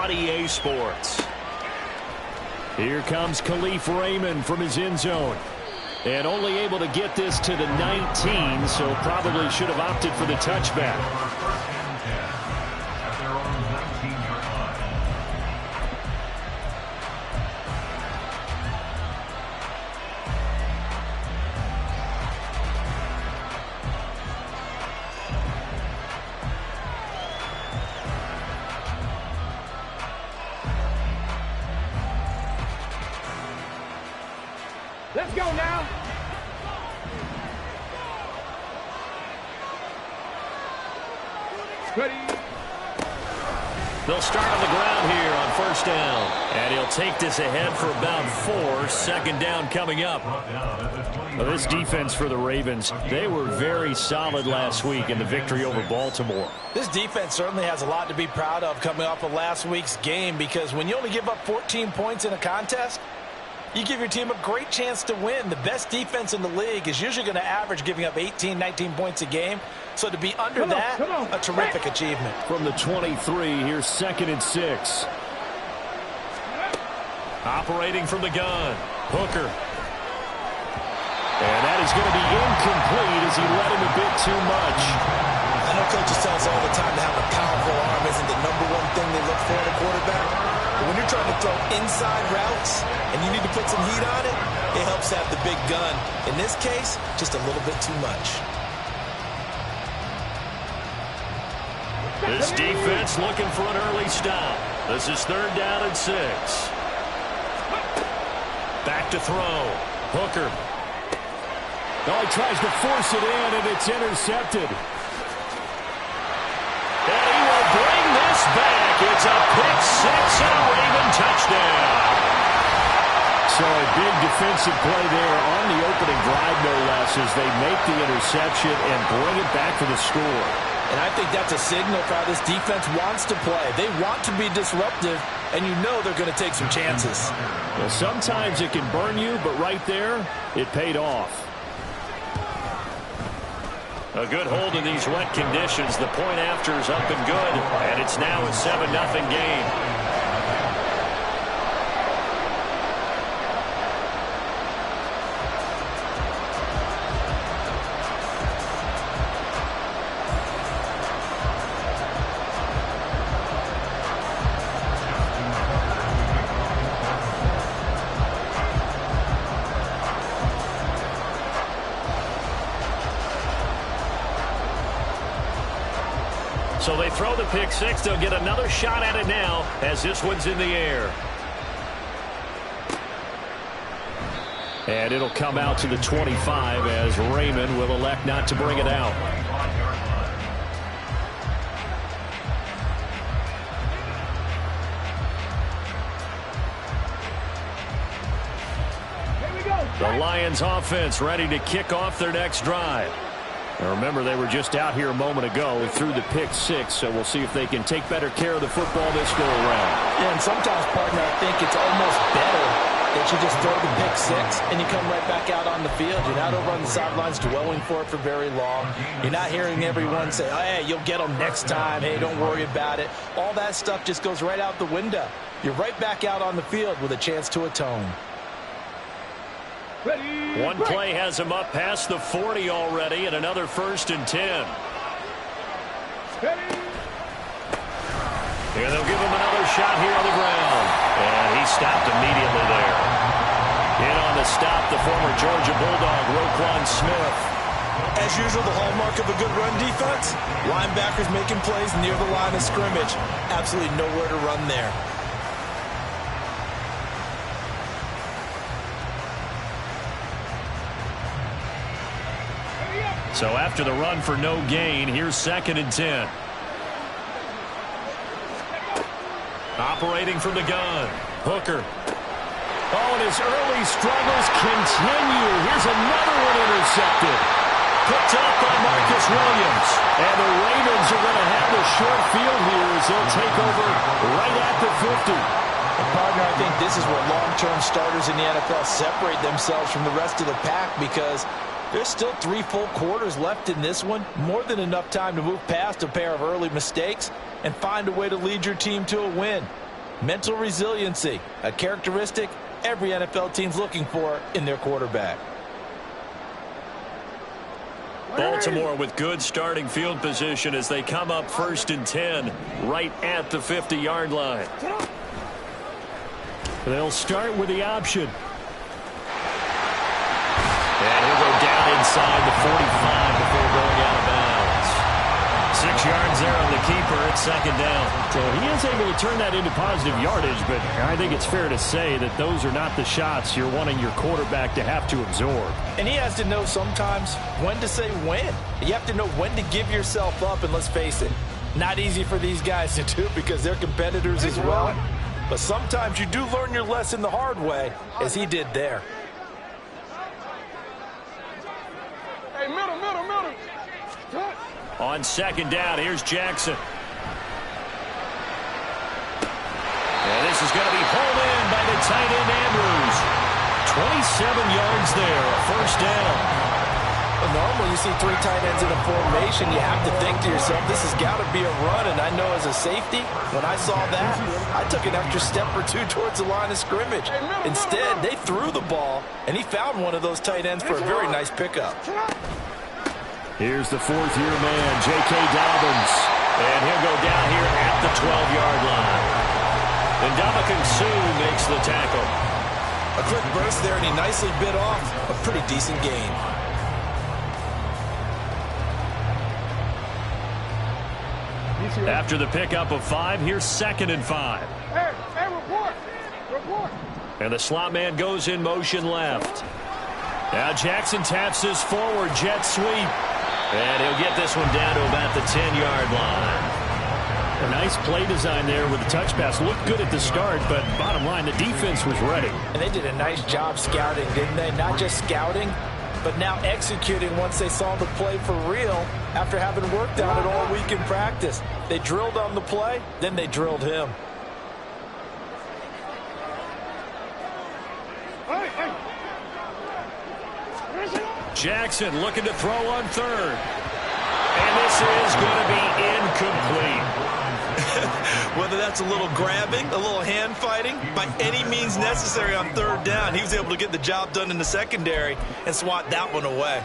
on EA Sports. Here comes Khalif Raymond from his end zone. And only able to get this to the 19, so probably should have opted for the touchback. Let's go now. Ready. They'll start on the ground here on first down. And he'll take this ahead for about 4. Second down coming up. Well, this defense for the Ravens, they were very solid last week in the victory over Baltimore. This defense certainly has a lot to be proud of coming off of last week's game, because when you only give up 14 points in a contest, you give your team a great chance to win. The best defense in the league is usually going to average giving up 18, 19 points a game. So to be under that, a terrific achievement. From the 23, here's 2nd and 6. Operating from the gun, Hooker. And that is going to be incomplete as he let him a bit too much. I know coaches tell us all the time to have a powerful arm isn't the #1 thing they look for in a quarterback. But when you're trying to throw inside routes and you need to put some heat on it, it helps have the big gun. In this case, just a little bit too much. This defense looking for an early stop. This is 3rd down and 6. Back to throw. Hooker. Oh, he tries to force it in, and it's intercepted. And he will bring this back. It's a pick 6 and a Raven touchdown. So a big defensive play there on the opening drive, no less, as they make the interception and bring it back for the score. And I think that's a signal for how this defense wants to play. They want to be disruptive, and you know they're going to take some chances. Well, sometimes it can burn you, but right there, it paid off. A good hold in these wet conditions. The point after is up and good, and it's now a 7-0 game. So they throw the pick 6. They'll get another shot at it now as this one's in the air. And it'll come out to the 25 as Raymond will elect not to bring it out. The Lions offense ready to kick off their next drive. Now remember, they were just out here a moment ago through the pick 6, so we'll see if they can take better care of the football this go-around. Yeah, and sometimes, partner, I think it's almost better that you just throw the pick 6 and you come right back out on the field. You're not over on the sidelines dwelling for it for very long. You're not hearing everyone say, oh, hey, you'll get them next time. Hey, don't worry about it. All that stuff just goes right out the window. You're right back out on the field with a chance to atone. One play has him up past the 40 already, and another 1st and 10. And they'll give him another shot here on the ground. And he stopped immediately there. In on the stop, the former Georgia Bulldog, Roquan Smith. As usual, the hallmark of a good run defense, linebackers making plays near the line of scrimmage. Absolutely nowhere to run there. So after the run for no gain, here's 2nd and 10. Operating from the gun, Hooker. Oh, and his early struggles continue. Here's another one intercepted. Picked up by Marcus Williams. And the Ravens are going to have a short field here as they'll take over right at the 50. And partner, I think this is where long-term starters in the NFL separate themselves from the rest of the pack, because there's still 3 full quarters left in this one. More than enough time to move past a pair of early mistakes and find a way to lead your team to a win. Mental resiliency, a characteristic every NFL team's looking for in their quarterback. Baltimore with good starting field position as they come up 1st and 10 right at the 50-yard line. They'll start with the option. And he'll go down inside the 45 before going out of bounds. 6 yards there on the keeper at 2nd down. So he is able to turn that into positive yardage, but I think it's fair to say that those are not the shots you're wanting your quarterback to have to absorb. And he has to know sometimes when to say when. You have to know when to give yourself up, and let's face it, not easy for these guys to do because they're competitors as well. But sometimes you do learn your lesson the hard way, as he did there. Hey, middle. On 2nd down, here's Jackson. And this is going to be pulled in by the tight end Andrews. 27 yards there, a 1st down. Well, normally you see 3 tight ends in a formation, you have to think to yourself, this has got to be a run. And I know as a safety, when I saw that, I took an extra step or 2 towards the line of scrimmage. Instead, they threw the ball, and he found one of those tight ends for a very nice pickup. Here's the 4th-year man, J.K. Dobbins. And he'll go down here at the 12-yard line. And Ndamukong Suh makes the tackle. A quick burst there, and he nicely bit off a pretty decent gain. After the pickup of 5, here's 2nd and 5. Hey, report. And the slot man goes in motion left. Now Jackson taps this forward jet sweep. And he'll get this one down to about the 10-yard line. A nice play design there with the touch pass. Looked good at the start, but bottom line, the defense was ready. And they did a nice job scouting, didn't they? Not just scouting, but now executing once they saw the play for real after having worked on it all week in practice. They drilled on the play, then they drilled him. Jackson looking to throw on 3rd. And this is going to be incomplete. Whether that's a little grabbing, a little hand fighting, by any means necessary on 3rd down, he was able to get the job done in the secondary and swat that one away.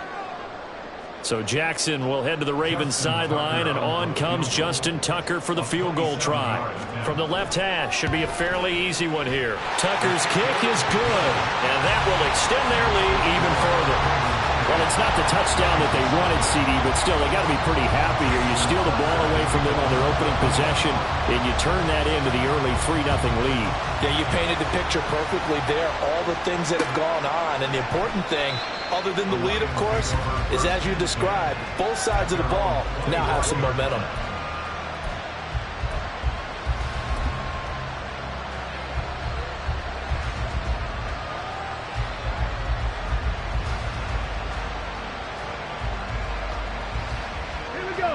So Jackson will head to the Ravens sideline, and on comes Justin Tucker for the field goal try. From the left hash, should be a fairly easy one here. Tucker's kick is good, and that will extend their lead even further. Well, it's not the touchdown that they wanted, CD, but still, they got to be pretty happy here. You steal the ball away from them on their opening possession, and you turn that into the early 3-0 lead. Yeah, you painted the picture perfectly there. All the things that have gone on, and the important thing, other than the lead, of course, is as you described, both sides of the ball now have some momentum.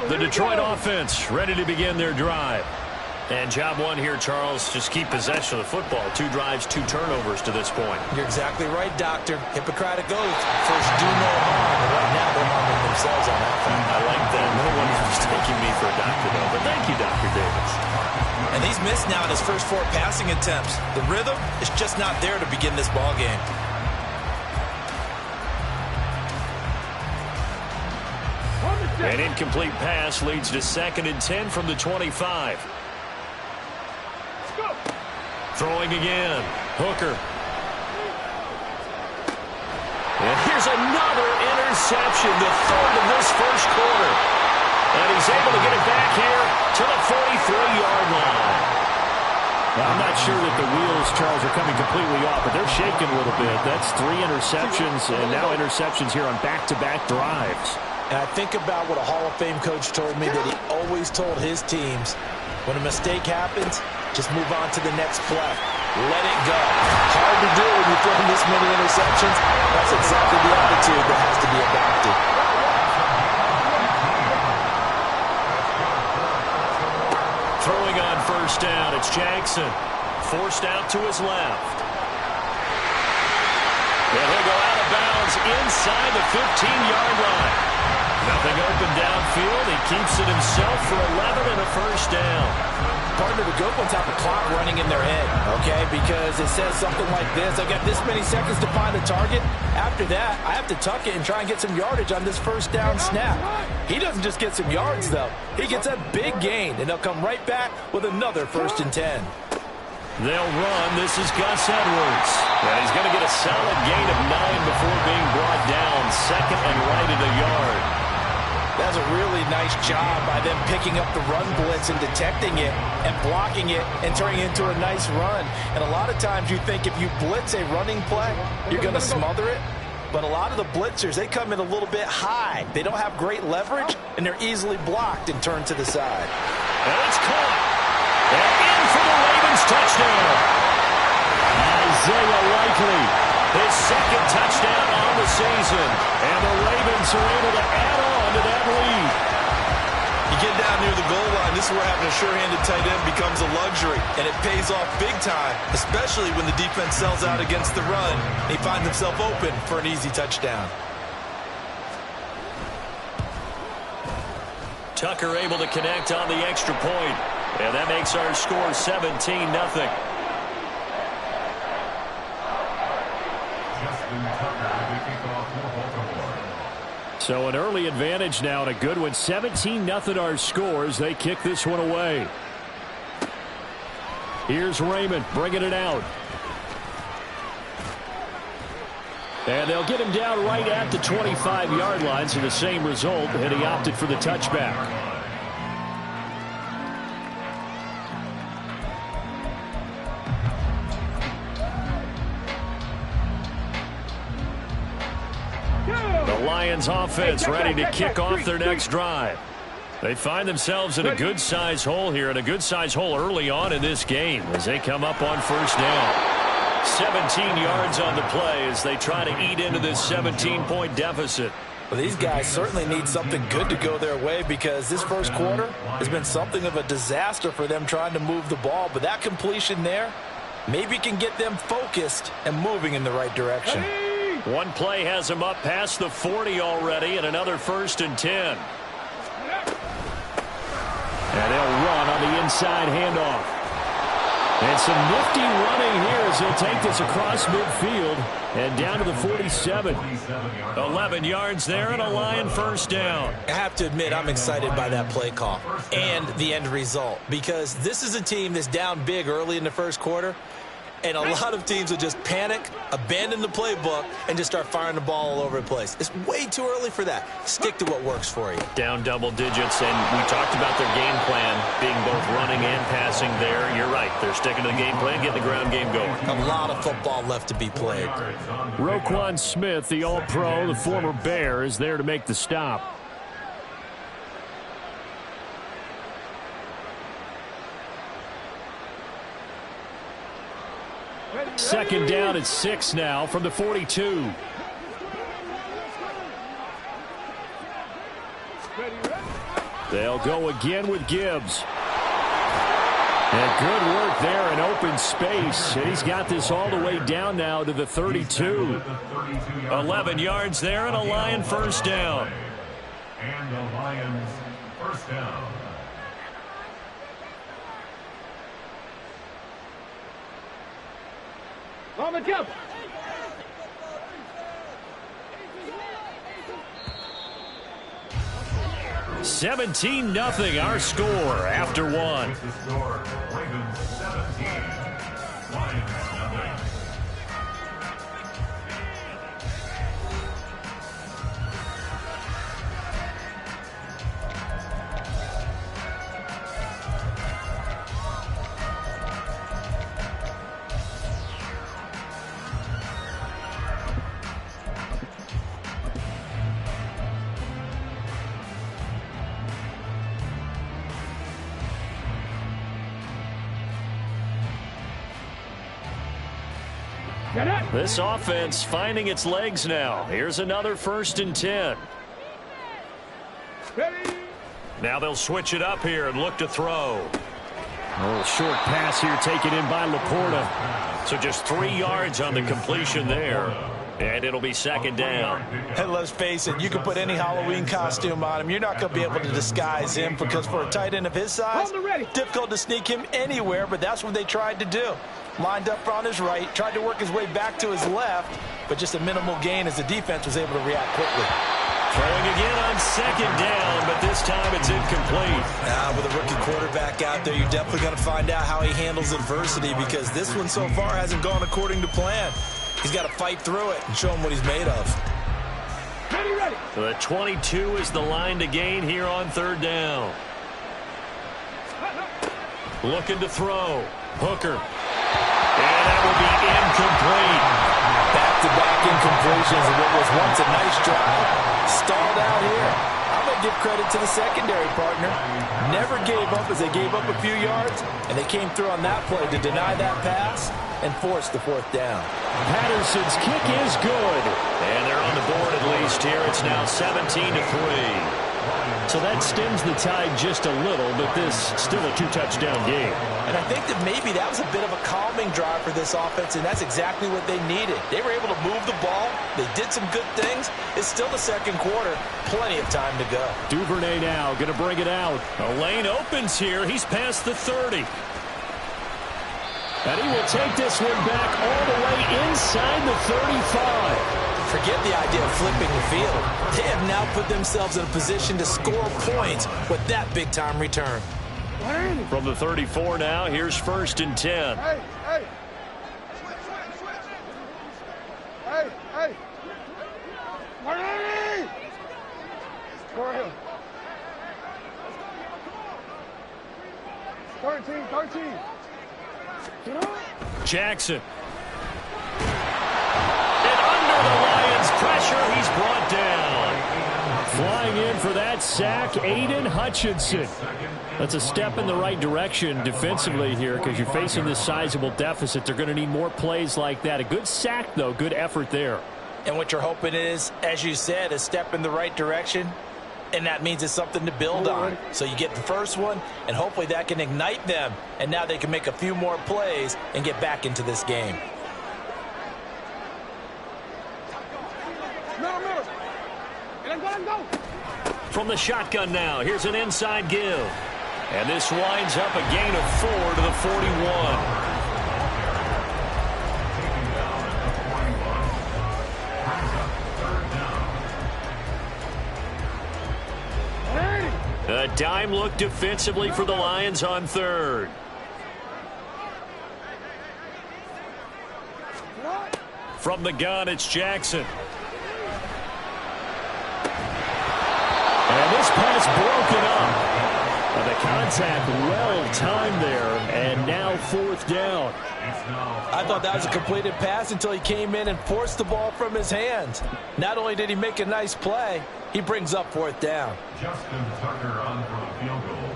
The Detroit offense ready to begin their drive. And job one here, Charles, just keep possession of the football. 2 drives, 2 turnovers to this point. You're exactly right, Doctor. Hippocratic oath. First, do no harm. And right now, they're harming themselves on that front. I like that. No one is mistaking me for a doctor, though. But thank you, Dr. Davis. And he's missed now in his first 4 passing attempts. The rhythm is just not there to begin this ball game. An incomplete pass leads to 2nd and 10 from the 25. Throwing again. Hooker. And here's another interception, the 3rd of this first quarter. And he's able to get it back here to the 43-yard line. Now, I'm not sure that the wheels, Charles, are coming completely off, but they're shaking a little bit. That's 3 interceptions, and now interceptions here on back-to-back drives. And I think about what a Hall of Fame coach told me, that he always told his teams, when a mistake happens, just move on to the next play. Let it go. Hard to do when you're throwing this many interceptions. That's exactly the attitude that has to be adopted. Throwing on 1st down, it's Jackson. Forced out to his left. And he'll go out of bounds inside the 15-yard line. Nothing open downfield. He keeps it himself for 11 and a 1st down. Partner, the good ones have the clock running in their okay, because it says something like this. I've got this many seconds to find a target. After that, I have to tuck it and try and get some yardage on this first down snap. He doesn't just get some yards, though. He gets a big gain, and they'll come right back with another 1st and 10. They'll run. This is Gus Edwards. And he's going to get a solid gain of 9 before being brought down. 2nd and right at a yard. That's a really nice job by them picking up the run blitz and detecting it and blocking it and turning it into a nice run. And a lot of times you think if you blitz a running play, you're going to smother it. But a lot of the blitzers, they come in a little bit high. They don't have great leverage, and they're easily blocked and turned to the side. And it's caught. And in for the Ravens touchdown. Isaiah Likely, his 2nd touchdown on the season. And the Ravens are able to add on to that lead. You get down near the goal line, this is where having a sure-handed tight end becomes a luxury, and it pays off big time, especially when the defense sells out against the run. He finds himself open for an easy touchdown. Tucker able to connect on the extra point. And that makes our score 17-0. So an early advantage now and a good one. 17-0 our scores. They kick this one away. Here's Raymond bringing it out. And they'll get him down right at the 25-yard line. So the same result, and he opted for the touchback. Lions offense ready to kick off their next drive. They find themselves in a good-sized hole here, and a good-sized hole early on in this game as they come up on 1st down. 17 yards on the play as they try to eat into this 17-point deficit. Well, these guys certainly need something good to go their way because this first quarter has been something of a disaster for them trying to move the ball. But that completion there maybe can get them focused and moving in the right direction. One play has him up past the 40 already, and another 1st and 10. And they'll run on the inside handoff. And some nifty running here as he'll take this across midfield and down to the 47. 11 yards there and a Lion 1st down. I have to admit I'm excited by that play call and the end result because this is a team that's down big early in the first quarter. And a lot of teams will just panic, abandon the playbook, and just start firing the ball all over the place. It's way too early for that. Stick to what works for you. Down double digits, and we talked about their game plan being both running and passing there. You're right. They're sticking to the game plan, getting the ground game going. A lot of football left to be played. Roquan Smith, the All-Pro, the former Bear, is there to make the stop. Second down at 6 now from the 42. They'll go again with Gibbs. And good work there in open space. And he's got this all the way down now to the 32. 11 yards there and a Lion 1st down. And the Lions 1st down. On the jump. $17-0 our score after one. The score, Ravens 17, Lions nothing. This offense finding its legs now. Here's another 1st and 10. Now they'll switch it up here and look to throw. A little short pass here taken in by Laporta. So just 3 yards on the completion there. And it'll be 2nd down. And let's face it, you can put any Halloween costume on him. You're not going to be able to disguise him because for a tight end of his size, difficult to sneak him anywhere, but that's what they tried to do. lined up on his right, tried to work his way back to his left, but just a minimal gain as the defense was able to react quickly. Throwing again on second down, but this time it's incomplete. With a rookie quarterback out there, you're definitely going to find out how he handles adversity, because this one so far hasn't gone according to plan. He's got to fight through it and show him what he's made of. Ready. So the 22 is the line to gain here on third down. Looking to throw. Hooker. And that will be incomplete. Back-to-back incompletions of what was once a nice drive. Stalled out here. I'm going to give credit to the secondary partner. Never gave up as they gave up a few yards, and they came through on that play to deny that pass and force the fourth down. Patterson's kick is good. And they're on the board at least here. It's now 17-3. So that stems the tide just a little, but this still a two-touchdown game. And I think that maybe that was a bit of a calming drive for this offense, and that's exactly what they needed. They were able to move the ball. They did some good things. It's still the second quarter. Plenty of time to go. Duvernay now going to bring it out. A lane opens here. He's past the 30. And he will take this one back all the way inside the 35. Forget the idea of flipping the field. They have now put themselves in a position to score points with that big-time return. From the 34 now, here's 1st and 10. Hey. Ready. Go ahead. 13. Jackson. And under the Lions' pressure, he's brought down. Flying in for that sack, Aiden Hutchinson. That's a step in the right direction defensively here, because you're facing this sizable deficit. They're going to need more plays like that. A good sack, though. Good effort there. And what you're hoping is, as you said, a step in the right direction. And that means it's something to build on. So you get the first one, and hopefully that can ignite them. And now they can make a few more plays and get back into this game. Middle. And I'm go. From the shotgun now, here's an inside give. And this winds up a gain of 4 to the 41. A dime look defensively for the Lions on third. From the gun, it's Jackson. And this pass broken up. And the contact well timed there, and now 4th down. I thought that was a completed pass until he came in and forced the ball from his hands. Not only did he make a nice play, he brings up 4th down. Justin Tucker on for the field goal.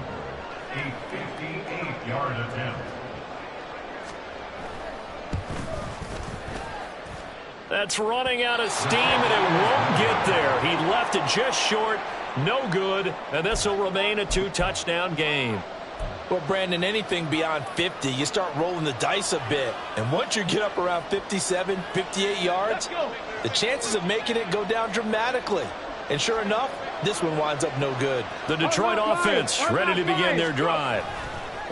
A 58-yard attempt. That's running out of steam, and it won't get there. He left it just short. No good, and this will remain a 2-touchdown game. Well, Brandon, anything beyond 50, you start rolling the dice a bit. And once you get up around 57, 58 yards, the chances of making it go down dramatically. And sure enough, this one winds up no good. The Detroit offense ready to begin their drive.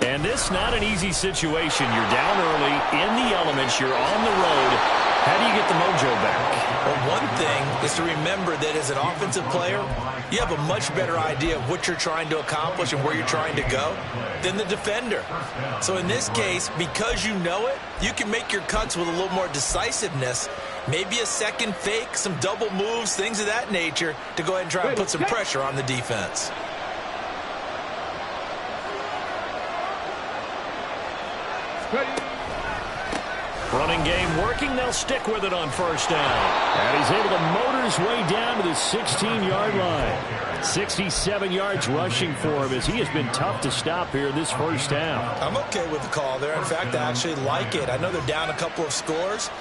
And this not an easy situation. You're down early, in the elements, you're on the road. How do you get the mojo back? Well, one thing is to remember that as an offensive player, you have a much better idea of what you're trying to accomplish and where you're trying to go than the defender. So in this case, because you know it, you can make your cuts with a little more decisiveness. Maybe a second fake, some double moves, things of that nature to go ahead and try and put some pressure on the defense. Running game working. They'll stick with it on 1st down. And he's able to motor his way down to the 16-yard line. 67 yards rushing for him as he has been tough to stop here this first half. I'm okay with the call there. In fact, I actually like it. I know they're down a couple of scores,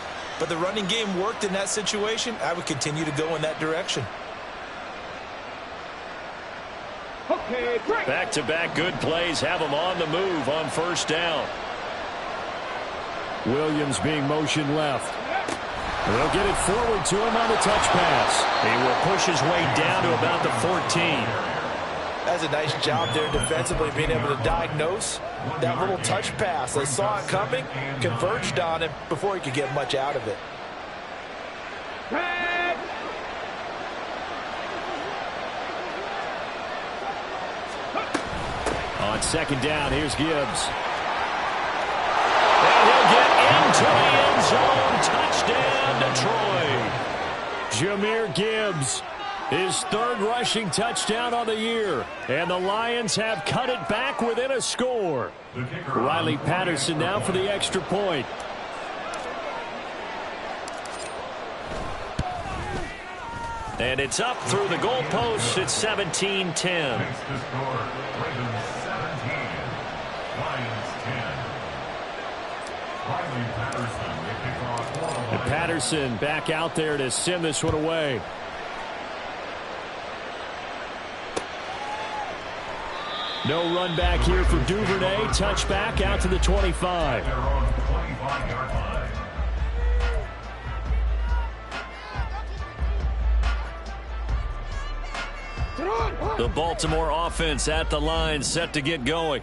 but the running game worked in that situation. I would continue to go in that direction. Back-to-back good plays have him on the move on 1st down. Williams being motioned left. They'll get it forward to him on the touch pass. He will push his way down to about the 14. That's a nice job there defensively, being able to diagnose that little touch pass. They saw it coming, converged on it before he could get much out of it. On second down, here's Gibbs. And he'll get into the end zone. Touchdown, Detroit. Jahmyr Gibbs, his third rushing touchdown on the year. And the Lions have cut it back within a score. Riley Patterson now for the extra point. And it's up through the goalposts. It's 17-10. And Patterson back out there to send this one away. No run back here for Duvernay. Touchback out to the 25. The Baltimore offense at the line, set to get going.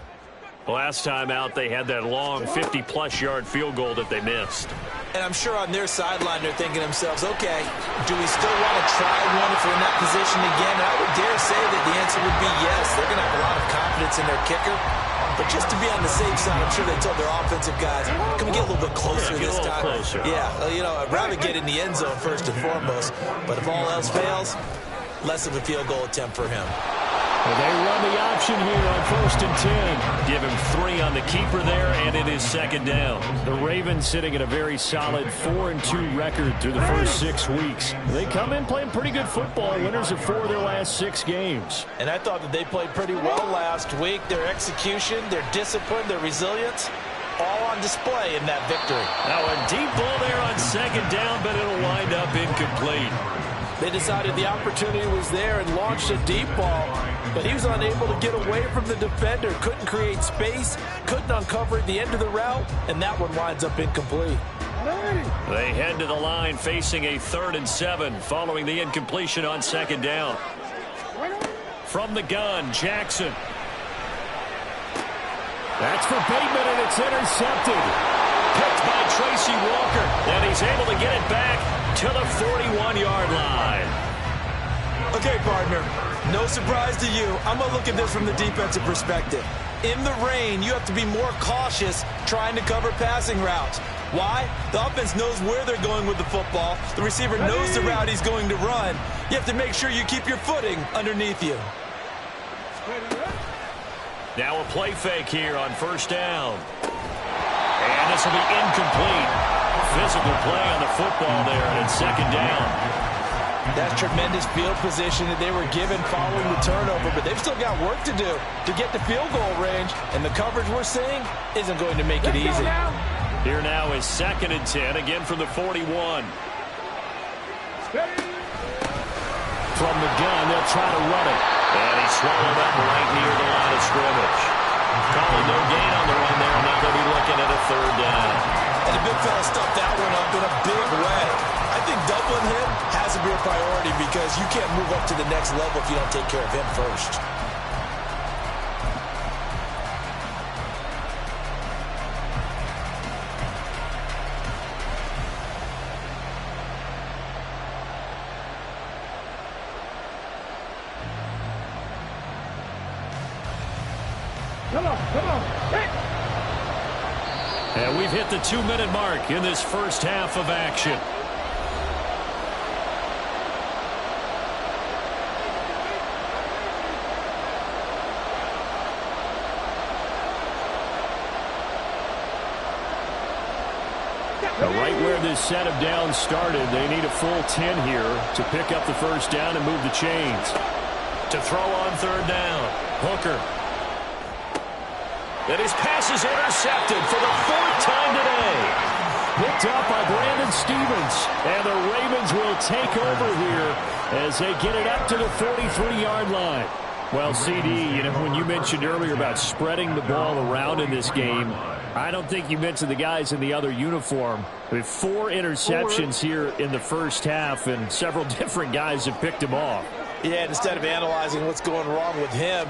Last time out, they had that long 50-plus yard field goal that they missed. And I'm sure on their sideline they're thinking to themselves, okay, do we still want to try one if we're in that position again? And I would dare say that the answer would be yes. They're going to have a lot of confidence in their kicker. But just to be on the safe side, I'm sure they told their offensive guys, can we get a little bit closer this time? Closer. Yeah, you know, I'd rather get in the end zone first and foremost. But if all else fails, less of a field goal attempt for him. Well, they run the option here on 1st and 10. Give him 3 on the keeper there, and it is second down. The Ravens sitting at a very solid 4-2 record through the first 6 weeks. They come in playing pretty good football, winners of 4 of their last 6 games. And I thought that they played pretty well last week. Their execution, their discipline, their resilience, all on display in that victory. Now a deep ball there on second down, but it'll wind up incomplete. They decided the opportunity was there and launched a deep ball, but he was unable to get away from the defender, couldn't create space, couldn't uncover the end of the route, and that one winds up incomplete. They head to the line facing a 3rd and 7 following the incompletion on second down. From the gun, Jackson. That's for Bateman, and it's intercepted. Picked by Tracy Walker, and he's able to get it back to the 41-yard line. Okay, partner, no surprise to you. I'm going to look at this from the defensive perspective. In the rain, you have to be more cautious trying to cover passing routes. Why? The offense knows where they're going with the football. The receiver knows the route he's going to run. You have to make sure you keep your footing underneath you. Now a play fake here on 1st down. And this will be incomplete. Physical play on the football there, and it's second down. That's tremendous field position that they were given following the turnover, but they've still got work to do to get to field goal range, and the coverage we're seeing isn't going to make it easy. Here now is 2nd and 10, again from the 41. From the gun, they'll try to run it. And he's swallowed up right near the line of scrimmage. Calling no gain on the run there, now they'll be looking at a 3rd down. And the big fella stuffed that one up in a big way. I think doubling him has to be a priority because you can't move up to the next level if you don't take care of him first. Come on. Hey. And we've hit the 2-minute mark in this first half of action. Now, right where this set of downs started, they need a full 10 here to pick up the first down and move the chains. To throw on 3rd down, Hooker. And his pass is intercepted for the 4th time today. Picked up by Brandon Stevens. And the Ravens will take over here as they get it up to the 43-yard line. Well, CD, you know, when you mentioned earlier about spreading the ball around in this game, I don't think you mentioned the guys in the other uniform. With 4 interceptions here in the first half, and several different guys have picked them off. Yeah, and instead of analyzing what's going wrong with him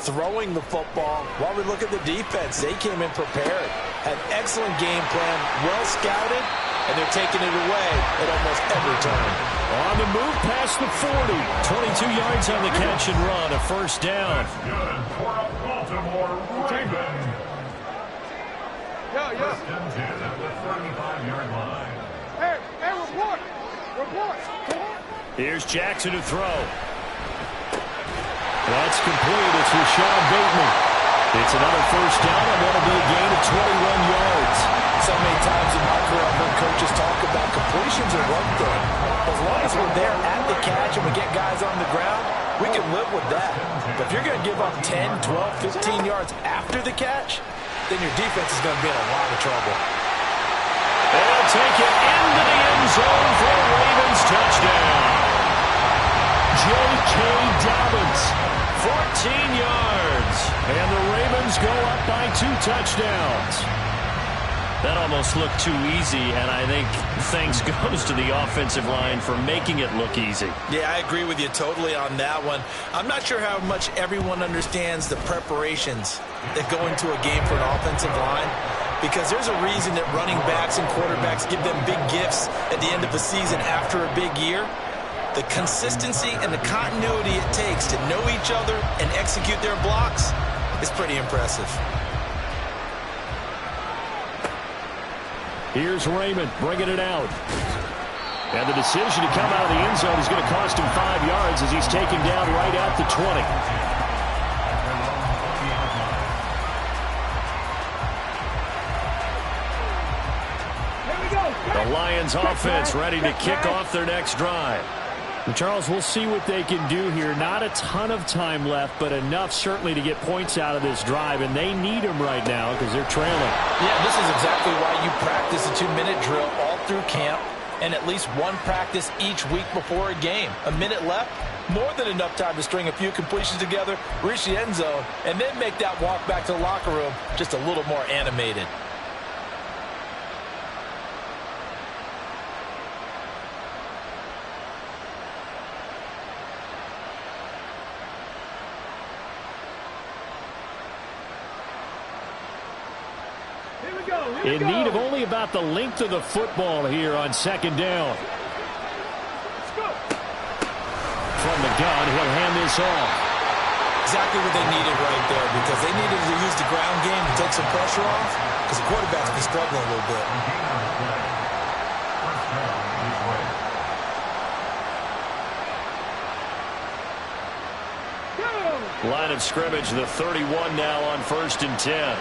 throwing the football, while we look at the defense, they came in prepared. Had excellent game plan, well scouted, and they're taking it away at almost every turn. On the move past the 40. 22 yards on the catch and run, a first down. Good for a Baltimore Raven. First and 10 at the 35-yard line. Hey, report. Here's Jackson to throw. That's complete. It's Rashad Bateman. It's another first down, and that'll be a gain of 21 yards. So many times in my career, I've heard coaches talk about completions are one thing. As long as we're there at the catch and we get guys on the ground, we can live with that. But if you're going to give up 10, 12, 15 yards after the catch, then your defense is going to be in a lot of trouble. They'll take it into the end zone for a Ravens touchdown. J.K. Dobbins, 14 yards. And the Ravens go up by 2 touchdowns. That almost looked too easy, and I think thanks goes to the offensive line for making it look easy. Yeah, I agree with you totally on that one. I'm not sure how much everyone understands the preparations that go into a game for an offensive line, because there's a reason that running backs and quarterbacks give them big gifts at the end of the season after a big year. The consistency and the continuity it takes to know each other and execute their blocks is pretty impressive. Here's Raymond bringing it out. And the decision to come out of the end zone is going to cost him 5 yards as he's taken down right at the 20. The Lions offense ready to kick off their next drive. And Charles, we'll see what they can do here. Not a ton of time left, but enough certainly to get points out of this drive, and they need them right now because they're trailing. Yeah, this is exactly why you practice a 2-minute drill all through camp and at least one practice each week before a game. A minute left, more than enough time to string a few completions together, reach the end zone, and then make that walk back to the locker room just a little more animated. In need of only about the length of the football here on second down. From the gun, he'll hand this off. Exactly what they needed right there, because they needed to use the ground game to take some pressure off, because the quarterback's been struggling a little bit. Line of scrimmage, the 31 now on 1st and 10.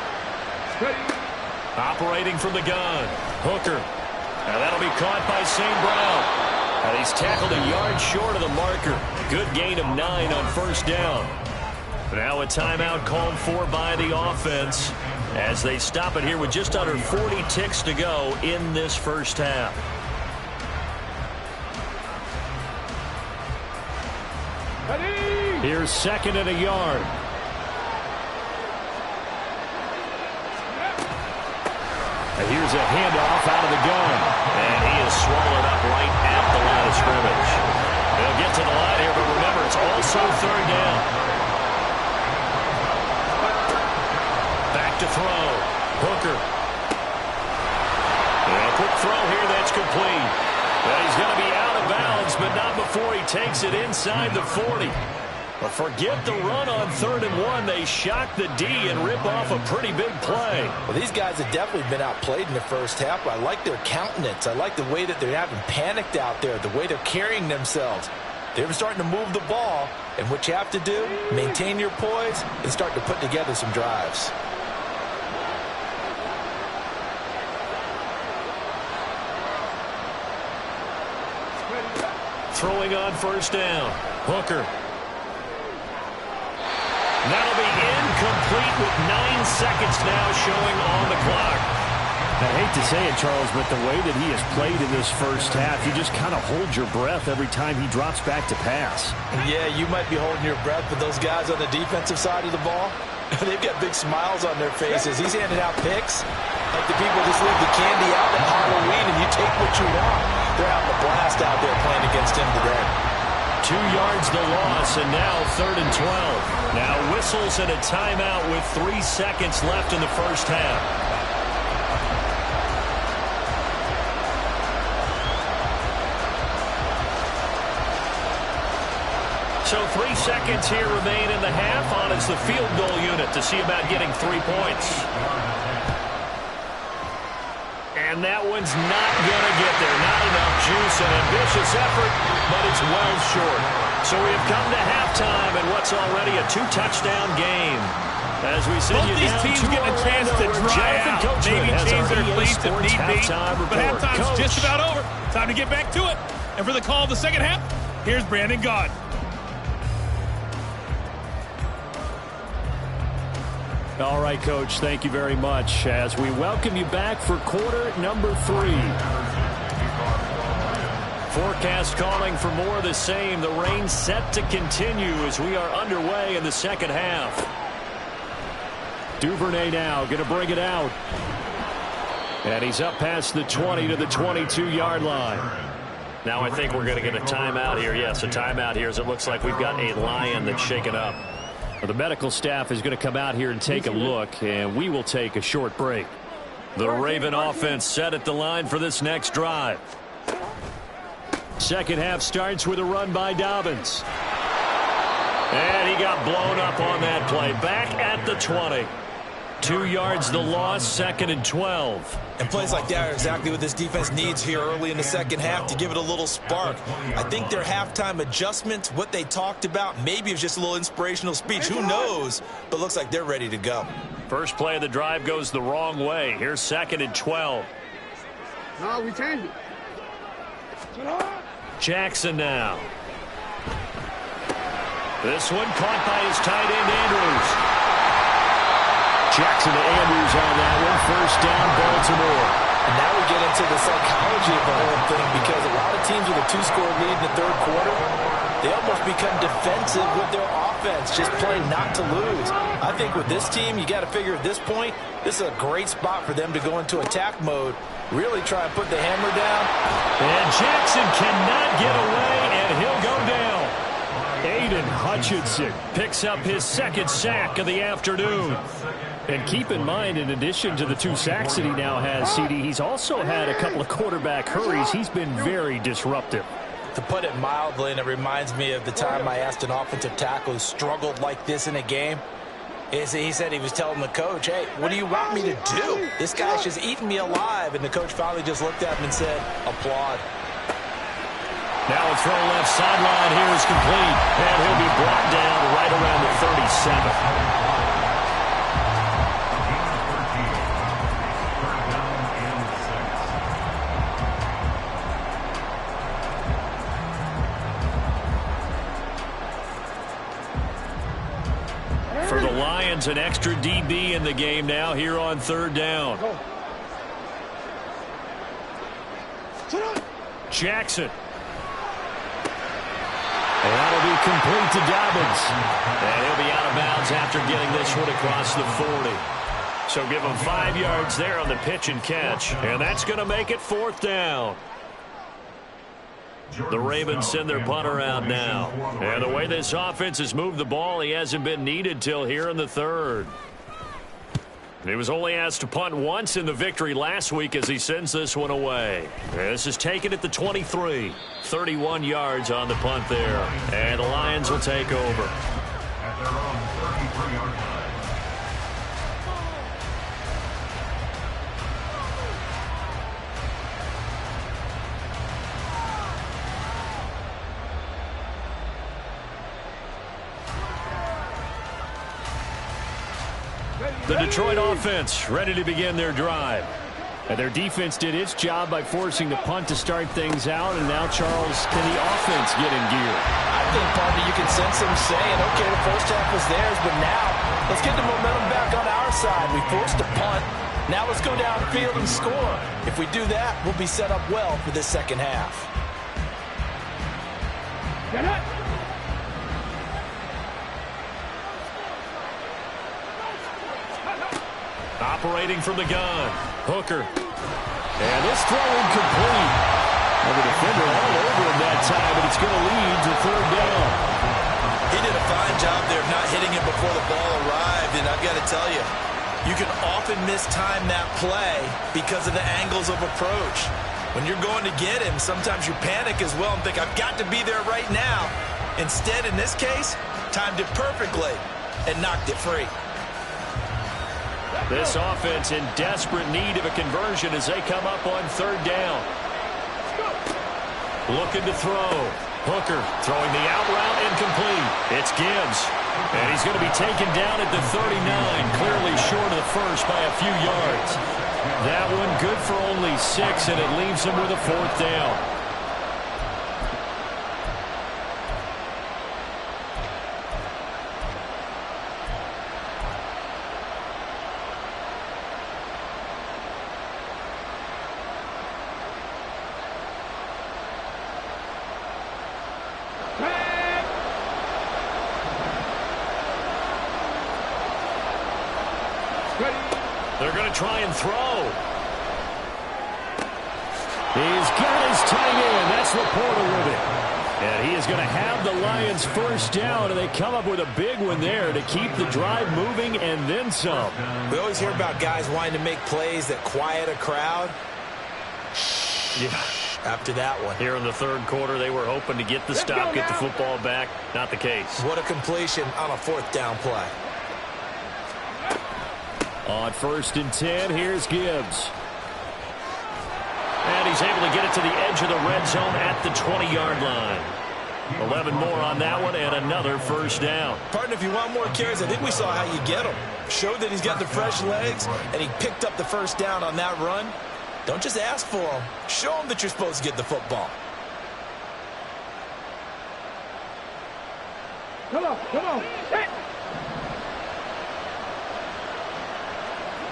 Operating from the gun, Hooker. Now that'll be caught by St. Brown. And he's tackled a yard short of the marker. Good gain of 9 on 1st down. Now a timeout called for by the offense as they stop it here with just under 40 ticks to go in this first half. Here's 2nd and a yard. And here's a handoff out of the gun. And he is swallowed up right at the line of scrimmage. They'll get to the line here, but remember, it's also 3rd down. Back to throw. Hooker. And a quick throw here that's complete. Well, he's going to be out of bounds, but not before he takes it inside the 40. But forget the run on 3rd and 1. They shock the D and rip off a pretty big play. Well, these guys have definitely been outplayed in the first half. I like their countenance. I like the way that they haven't panicked out there, the way they're carrying themselves. They're starting to move the ball, and what you have to do, maintain your poise and start to put together some drives. Throwing on 1st down. Hooker. That'll be incomplete with 9 seconds now showing on the clock. I hate to say it, Charles, but the way that he has played in this first half, you just kind of hold your breath every time he drops back to pass. Yeah, you might be holding your breath, but those guys on the defensive side of the ball, they've got big smiles on their faces. He's handing out picks like the people just leave the candy out at Halloween and you take what you want. They're having a blast out there playing against him today. 2 yards the loss, and now 3rd and 12. Now whistles and a timeout with 3 seconds left in the first half. So 3 seconds here remain in the half. On is the field goal unit to see about getting 3 points. And that one's not going to get there. Not enough juice. An ambitious effort, but it's well short. So we have come to halftime in what's already a 2-touchdown game. As we send both these teams get a chance to dry out, maybe change their cleats if need be. But halftime's just about over. Time to get back to it. And for the call of the second half, here's Brandon Gaud. All right, Coach, thank you very much as we welcome you back for quarter number 3. Forecast calling for more of the same. The rain set to continue as we are underway in the second half. Duvernay now going to bring it out. And he's up past the 20 to the 22-yard line. Now I think we're going to get a timeout here. Yes, a timeout here as it looks like we've got a Lion that's shaken up. The medical staff is going to come out here and take a look, and we will take a short break. The Raven offense set at the line for this next drive. Second half starts with a run by Dobbins. And he got blown up on that play. Back at the 20. 2 yards the loss, 2nd and 12. And plays like that are exactly what this defense needs here early in the second half to give it a little spark. I think their halftime adjustments, what they talked about, maybe it was just a little inspirational speech. Who knows? But looks like they're ready to go. First play of the drive goes the wrong way. Here's 2nd and 12. No, we changed it. Jackson now. This one caught by his tight end, Andrews. Jackson to Andrews on that one. First down, Baltimore. And now we get into the psychology of the whole thing because a lot of teams with a 2-score lead in the third quarter, they almost become defensive with their offense, just playing not to lose. I think with this team, you got to figure at this point, this is a great spot for them to go into attack mode, really try and put the hammer down. And Jackson cannot get away, and he'll go down. Aiden Hutchinson picks up his 2nd sack of the afternoon. And keep in mind, in addition to the 2 sacks that he now has, CD, he's also had a couple of quarterback hurries. He's been very disruptive. To put it mildly, and it reminds me of the time I asked an offensive tackle who struggled like this in a game, is he said he was telling the coach, hey, what do you want me to do? This guy's just eating me alive. And the coach finally just looked at him and said, applaud. Now a throw left sideline here is complete. And he'll be brought down right around the 37. For the Lions, an extra DB in the game now here on 3rd down. Jackson. And that'll be complete to Dobbins. And he'll be out of bounds after getting this one across the 40. So give him 5 yards there on the pitch and catch. And that's going to make it 4th down. The Ravens send their punter out now. And the way this offense has moved the ball, he hasn't been needed till here in the 3rd. He was only asked to punt once in the victory last week as he sends this one away. This is taken at the 23. 31 yards on the punt there. And the Lions will take over. At their own 33-yard line. The Detroit offense ready to begin their drive. And their defense did its job by forcing the punt to start things out. And now, Charles, can the offense get in gear? I think, partner, you can sense them saying, okay, the first half was theirs, but now let's get the momentum back on our side. We forced a punt. Now let's go downfield and score. If we do that, we'll be set up well for this second half. Get it. Operating from the gun, Hooker. And this throw incomplete. Well, the defender all over him that time, but it's going to lead to third down. He did a fine job there of not hitting him before the ball arrived, and I've got to tell you, you can often mistime that play because of the angles of approach. When you're going to get him, sometimes you panic as well and think, I've got to be there right now. Instead, in this case, timed it perfectly and knocked it free. This offense in desperate need of a conversion as they come up on third down. Looking to throw. Hooker throwing the out route incomplete. It's Gibbs. And he's going to be taken down at the 39, clearly short of the first by a few yards. That one good for only 6, and it leaves him with a fourth down. They're going to try and throw. He's got his tight end. That's Laporta with it. And he is going to have the Lions first down, and they come up with a big one there to keep the drive moving and then some. We always hear about guys wanting to make plays that quiet a crowd. Yeah. After that one. Here in the third quarter, they were hoping to get the stop, get the football back. Not the case. What a completion on a fourth down play. On 1st and 10, here's Gibbs. And he's able to get it to the edge of the red zone at the 20-yard line. 11 more on that one and another first down. Partner, if you want more carries, I think we saw how you get him. Showed that he's got the fresh legs, and he picked up the first down on that run. Don't just ask for him. Show him that you're supposed to get the football. Come on, come on. Hit.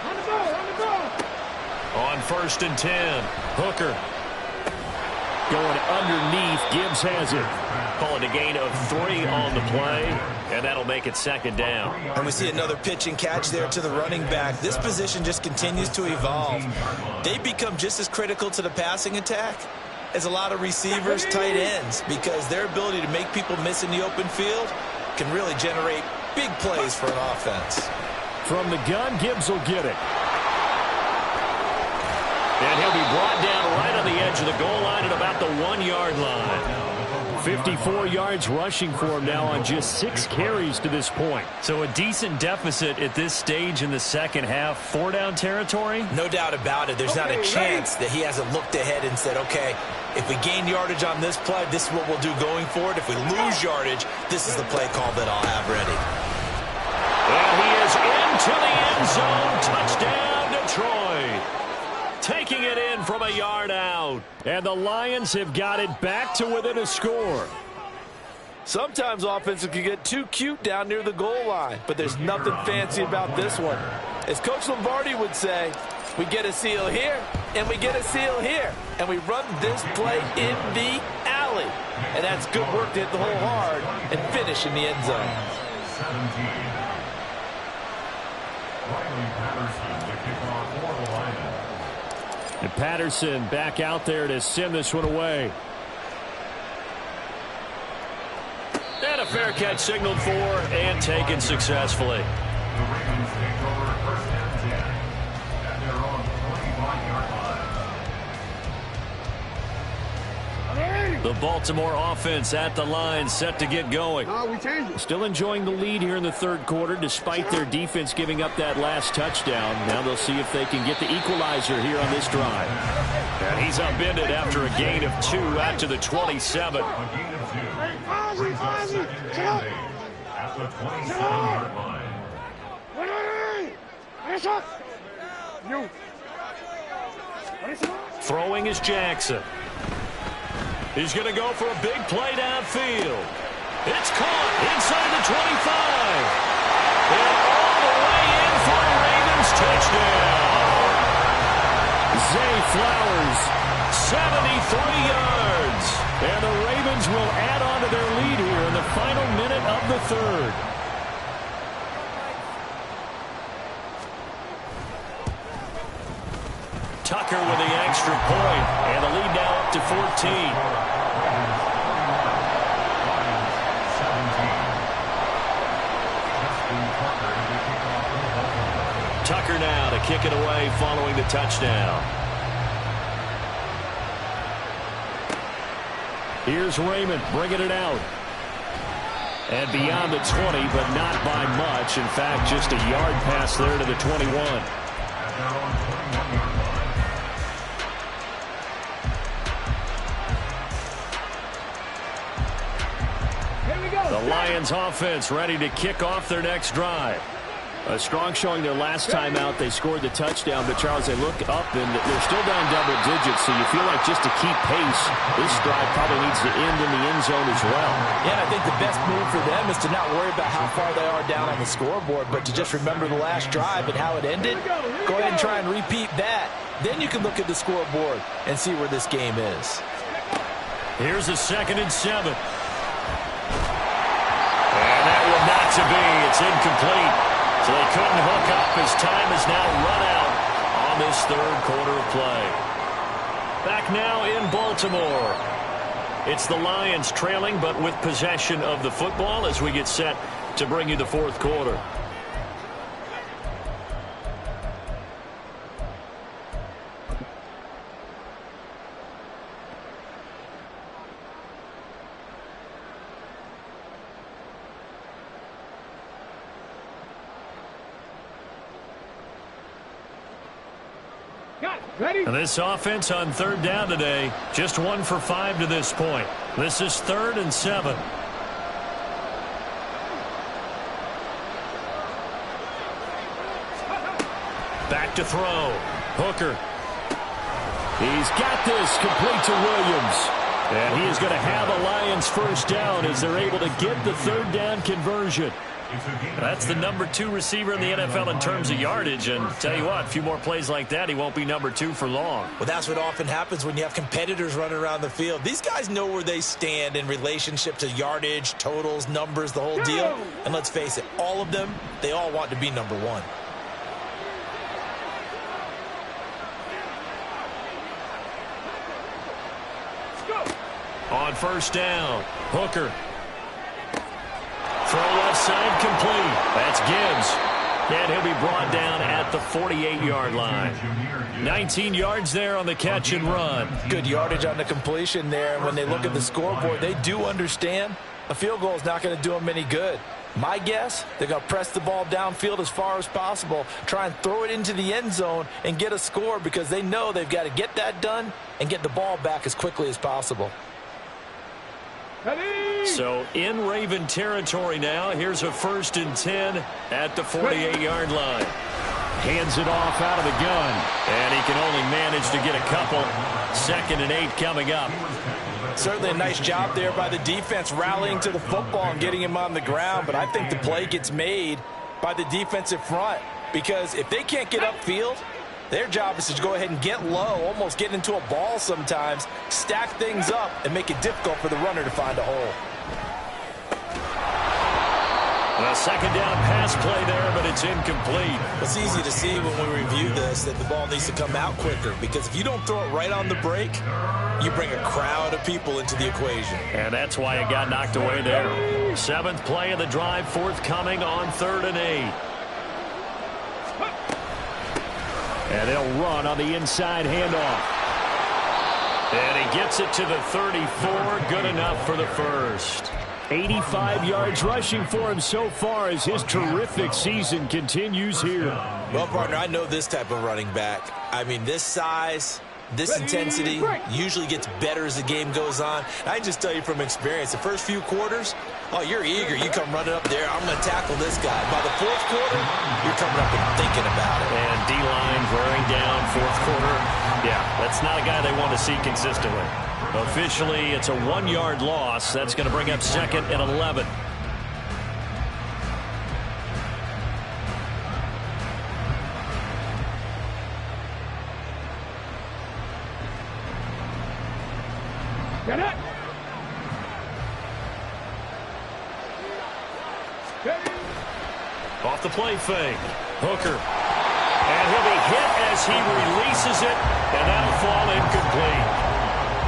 On the ball, on the ball. On 1st and 10, Hooker going underneath. Gibbs has it. Calling a gain of 3 on the play, and that'll make it 2nd down. And we see another pitch and catch there to the running back. This position just continues to evolve. They become just as critical to the passing attack as a lot of receivers, tight ends, because their ability to make people miss in the open field can really generate big plays for an offense. From the gun, Gibbs will get it. And he'll be brought down right on the edge of the goal line at about the 1-yard line. 54 yards rushing for him now on just 6 carries to this point. So a decent deficit at this stage in the second half. 4-down territory? No doubt about it. There's not a chance that he hasn't looked ahead and said, okay, if we gain yardage on this play, this is what we'll do going forward. If we lose yardage, this is the play call that I'll have ready. And he is into the end zone. Touchdown, Detroit. Taking it in from a yard out. And the Lions have got it back to within a score. Sometimes offenses can get too cute down near the goal line, but there's nothing fancy about this one. As Coach Lombardi would say, we get a seal here, and we get a seal here, and we run this play in the alley. And that's good work to hit the hole hard and finish in the end zone. 17. Riley Patterson, the kickoff for the Lions. And Patterson back out there to send this one away. And a fair catch signaled for and taken successfully. The Ravens take over 1st and 10 at their own 25-yard line. The Baltimore offense at the line, set to get going. No, we changed it. Still enjoying the lead here in the third quarter, despite their defense giving up that last touchdown. Now they'll see if they can get the equalizer here on this drive. And he's upended after a gain of 2 out to the 27. A gain of 2. Brings up 2nd and 8 at the 27-yard line. Throwing is Jackson. He's going to go for a big play downfield. It's caught inside the 25. And all the way in for a Ravens touchdown. Zay Flowers, 73 yards. And the Ravens will add on to their lead here in the final minute of the third. Tucker with the extra point, and the lead now up to 14. Tucker now to kick it away following the touchdown. Here's Raymond bringing it out. And beyond the 20, but not by much. In fact, just a yard pass there to the 21. The Lions offense ready to kick off their next drive. A strong showing their last time out. They scored the touchdown, but Charles, they look up and they're still down double digits, so you feel like just to keep pace, this drive probably needs to end in the end zone as well. Yeah, and I think the best move for them is to not worry about how far they are down on the scoreboard, but to just remember the last drive and how it ended. Go ahead and try and repeat that. Then you can look at the scoreboard and see where this game is. Here's a 2nd and 7. And that will not to be. It's incomplete. So they couldn't hook up as time is now run out on this 3rd quarter of play. Back now in Baltimore. It's the Lions trailing, but with possession of the football as we get set to bring you the 4th quarter. Ready? And this offense on 3rd down today, just 1 for 5 to this point. This is 3rd and 7. Back to throw. Hooker. He's got this complete to Williams. And he is going to have a Lions 1st down as they're able to get the 3rd down conversion. That's the number 2 receiver in the NFL in terms of yardage, and tell you what, a few more plays like that, he won't be number 2 for long. Well, that's what often happens when you have competitors running around the field. These guys know where they stand in relationship to yardage, totals, numbers, the whole deal. And let's face it, all of them, they all want to be number 1. On 1st down, Hooker. Throw left side complete. That's Gibbs. And he'll be brought down at the 48-yard line. 19 yards there on the catch and run. Good yardage on the completion there. And when they look at the scoreboard, they do understand a field goal is not going to do them any good. My guess, they're going to press the ball downfield as far as possible, try and throw it into the end zone and get a score because they know they've got to get that done and get the ball back as quickly as possible. So in Raven territory now. Here's a 1st and 10 at the 48-yard line. Hands it off out of the gun. And he can only manage to get a couple. 2nd and 8 coming up. Certainly a nice job there by the defense rallying to the football and getting him on the ground. But I think the play gets made by the defensive front. Because if they can't get upfield, their job is to go ahead and get low, almost get into a ball sometimes, stack things up, and make it difficult for the runner to find a hole. A 2nd down pass play there, but it's incomplete. It's easy to see when we review this that the ball needs to come out quicker, because if you don't throw it right on the break, you bring a crowd of people into the equation. And that's why it got knocked away there. 7th play of the drive, forthcoming on 3rd and 8. And they'll run on the inside handoff. And he gets it to the 34. Good enough for the 1st. 85 yards rushing for him so far as his terrific season continues here. Well, partner, I know this type of running back. I mean, this size, this intensity usually gets better as the game goes on. I can just tell you from experience, the first few quarters, oh, you're eager. You come running up there. I'm going to tackle this guy. By the 4th quarter, you're coming up and thinking about it. And D-line wearing down 4th quarter. Yeah, that's not a guy they want to see consistently. Officially, it's a 1-yard loss. That's going to bring up 2nd and 11. Get it. Off the play fake. Hooker. And he'll be hit as he releases it, and that'll fall incomplete.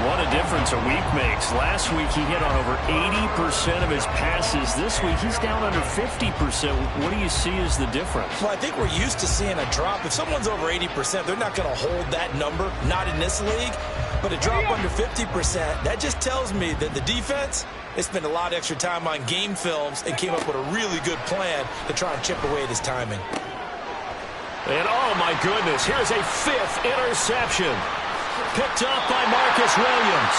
What a difference a week makes. Last week he hit on over 80% of his passes. This week he's down under 50%. What do you see as the difference? Well, I think we're used to seeing a drop. If someone's over 80%, they're not going to hold that number, not in this league. But a drop under 50%, that just tells me that the defense, they spent a lot of extra time on game films and came up with a really good plan to try and chip away at his timing. And oh my goodness, here's a 5th interception. Picked up by Marcus Williams.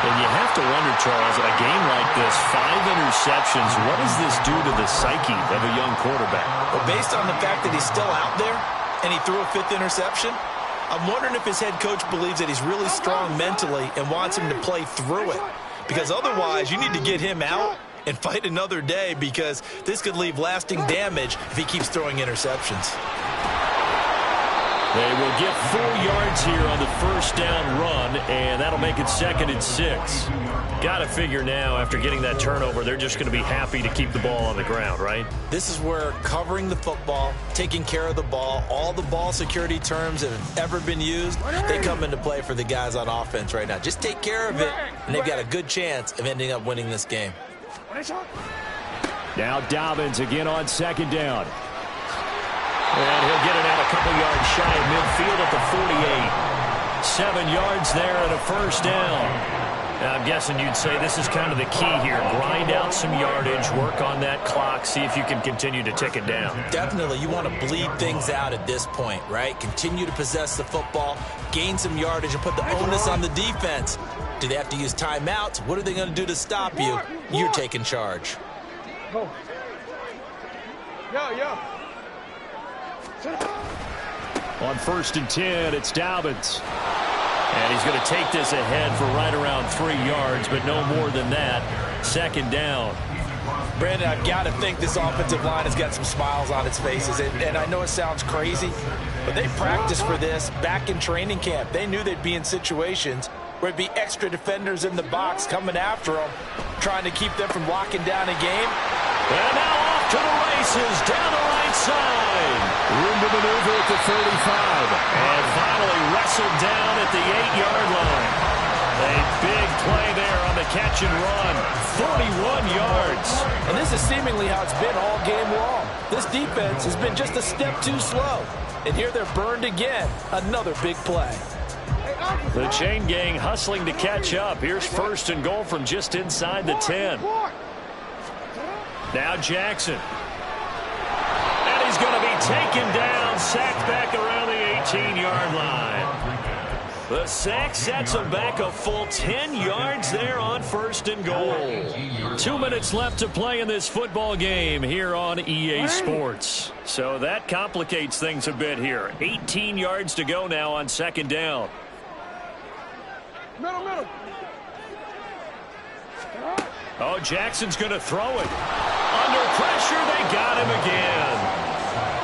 And you have to wonder, Charles, a game like this, 5 interceptions, what does this do to the psyche of a young quarterback? Well, based on the fact that he's still out there and he threw a 5th interception, I'm wondering if his head coach believes that he's really strong mentally and wants him to play through it. Because otherwise, you need to get him out and fight another day, because this could leave lasting damage if he keeps throwing interceptions. They will get 4 yards here on the first down run, and that'll make it 2nd and 6. Got to figure now, after getting that turnover, they're just going to be happy to keep the ball on the ground, right? This is where covering the football, taking care of the ball, all the ball security terms that have ever been used, they come into play for the guys on offense right now. Just take care of it, and they've got a good chance of ending up winning this game. Now Dobbins again on 2nd down. And he'll get it out a couple yards shy of midfield at the 48. 7 yards there and a first down. Now, I'm guessing you'd say this is kind of the key here. Grind out some yardage, work on that clock, see if you can continue to tick it down. Definitely. You want to bleed things out at this point, right? Continue to possess the football, gain some yardage, and put the onus on the defense. Do they have to use timeouts? What are they going to do to stop you? You're taking charge. Go. Yo. On 1st and 10, it's Dobbins. And he's going to take this ahead for right around 3 yards, but no more than that. 2nd down. Brandon, I've got to think this offensive line has got some smiles on its faces. And I know it sounds crazy, but they practiced for this back in training camp. They knew they'd be in situations where it'd be extra defenders in the box coming after them, trying to keep them from locking down a game. And now off to the races, down the right side. Room to maneuver at the 35. And finally wrestled down at the 8-yard line. A big play there on the catch and run. 41 yards. And this is seemingly how it's been all game long. This defense has been just a step too slow. And here they're burned again. Another big play. The chain gang hustling to catch up. Here's 1st and goal from just inside the 10. Now Jackson. And he's going to be taken down, sacked back around the 18-yard line. The sack sets him back a full 10 yards there on 1st and goal. 2 minutes left to play in this football game here on EA Sports. So that complicates things a bit here. 18 yards to go now on 2nd down. Middle. Oh, Jackson's going to throw it. Under pressure, they got him again.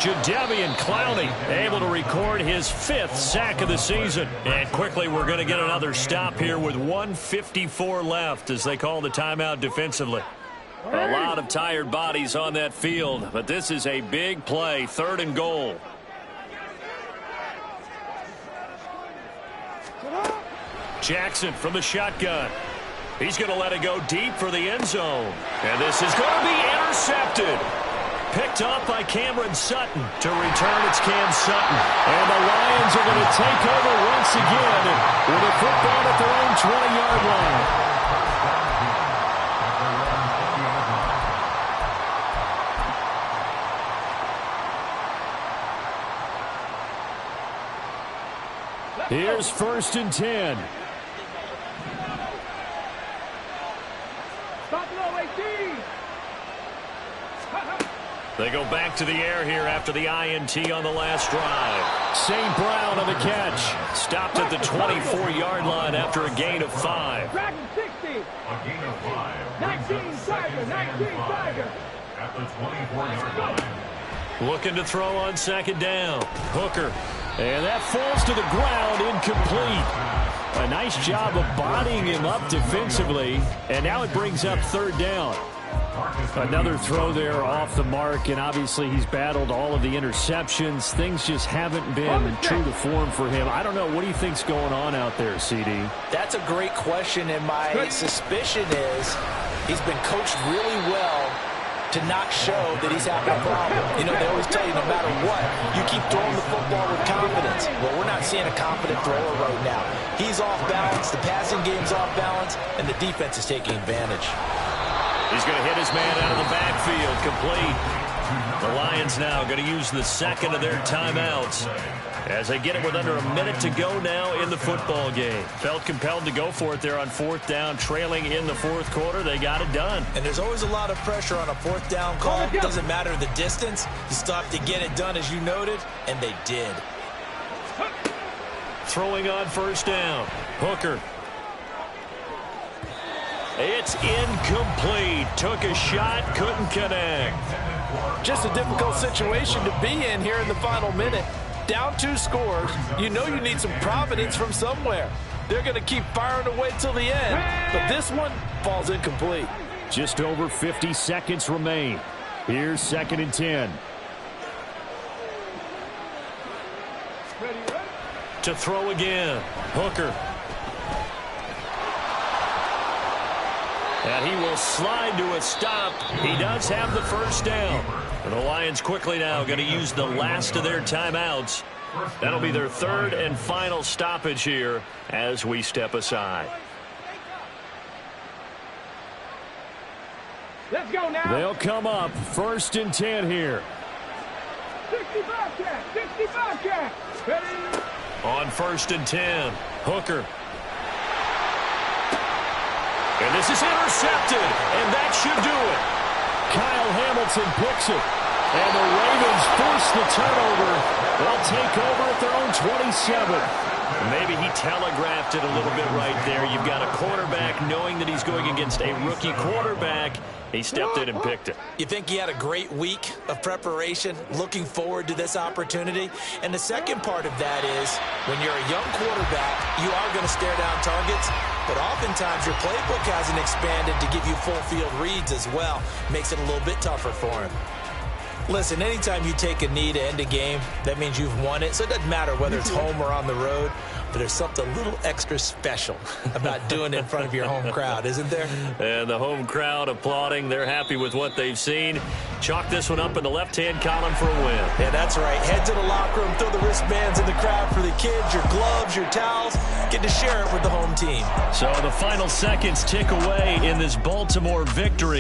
Jadeveon Clowney able to record his 5th sack of the season. And quickly, we're going to get another stop here with 1:54 left as they call the timeout defensively. A lot of tired bodies on that field, but this is a big play, 3rd and goal. Jackson from the shotgun. He's going to let it go deep for the end zone. And this is going to be intercepted. Picked up by Cameron Sutton. To return, it's Cam Sutton. And the Lions are going to take over once again with a football at their own 20-yard line. Here's 1st and 10. They go back to the air here after the INT on the last drive. St. Brown on the catch. Stopped at the 24-yard line after a gain of 5. Dragon 60. A gain of 5. 19 Tiger. 19 Tiger. At the 24-yard line. Looking to throw on 2nd down. Hooker. And that falls to the ground, incomplete. A nice job of bodying him up defensively. And now it brings up 3rd down. Another throw there off the mark, and obviously he's battled all of the interceptions. Things just haven't been true to form for him. I don't know. What do you think's going on out there, CD? That's a great question, and my suspicion is he's been coached really well to not show that he's having a problem. You know, they always tell you no matter what, you keep throwing the football with confidence. Well, we're not seeing a confident thrower right now. He's off balance, the passing game's off balance, and the defense is taking advantage. He's going to hit his man out of the backfield, complete. The Lions now going to use the second of their timeouts as they get it with under a minute to go now in the football game. Felt compelled to go for it there on fourth down, trailing in the fourth quarter. They got it done. And there's always a lot of pressure on a fourth down call. It doesn't matter the distance. You still have to get it done, as you noted, and they did. Throwing on first down. Hooker. It's incomplete. Took a shot, couldn't connect. Just a difficult situation to be in here in the final minute. Down 2 scores. You know you need some providence from somewhere. They're going to keep firing away till the end. But this one falls incomplete. Just over 50 seconds remain. Here's 2nd and 10. To throw again. Hooker. And he will slide to a stop. He does have the first down. And the Lions quickly now going to use the last of their timeouts. That'll be their third and final stoppage here as we step aside. Let's go now. They'll come up 1st and 10 here. 65 cat. Ready? On 1st and 10, Hooker. And this is intercepted, and that should do it. Kyle Hamilton picks it, and the Ravens force the turnover. They'll take over at their own 27. Maybe he telegraphed it a little bit right there. You've got a quarterback knowing that he's going against a rookie quarterback. He stepped in and picked it. You think he had a great week of preparation, looking forward to this opportunity? And the second part of that is, when you're a young quarterback, you are going to stare down targets, but oftentimes your playbook hasn't expanded to give you full field reads as well. Makes it a little bit tougher for him. Listen, anytime you take a knee to end a game, that means you've won it. So it doesn't matter whether it's home or on the road, but there's something a little extra special about doing it in front of your home crowd, isn't there? And the home crowd applauding. They're happy with what they've seen. Chalk this one up in the left-hand column for a win. Yeah, that's right. Head to the locker room, throw the wristbands in the crowd for the kids, your gloves, your towels. Get to share it with the home team. So the final seconds tick away in this Baltimore victory.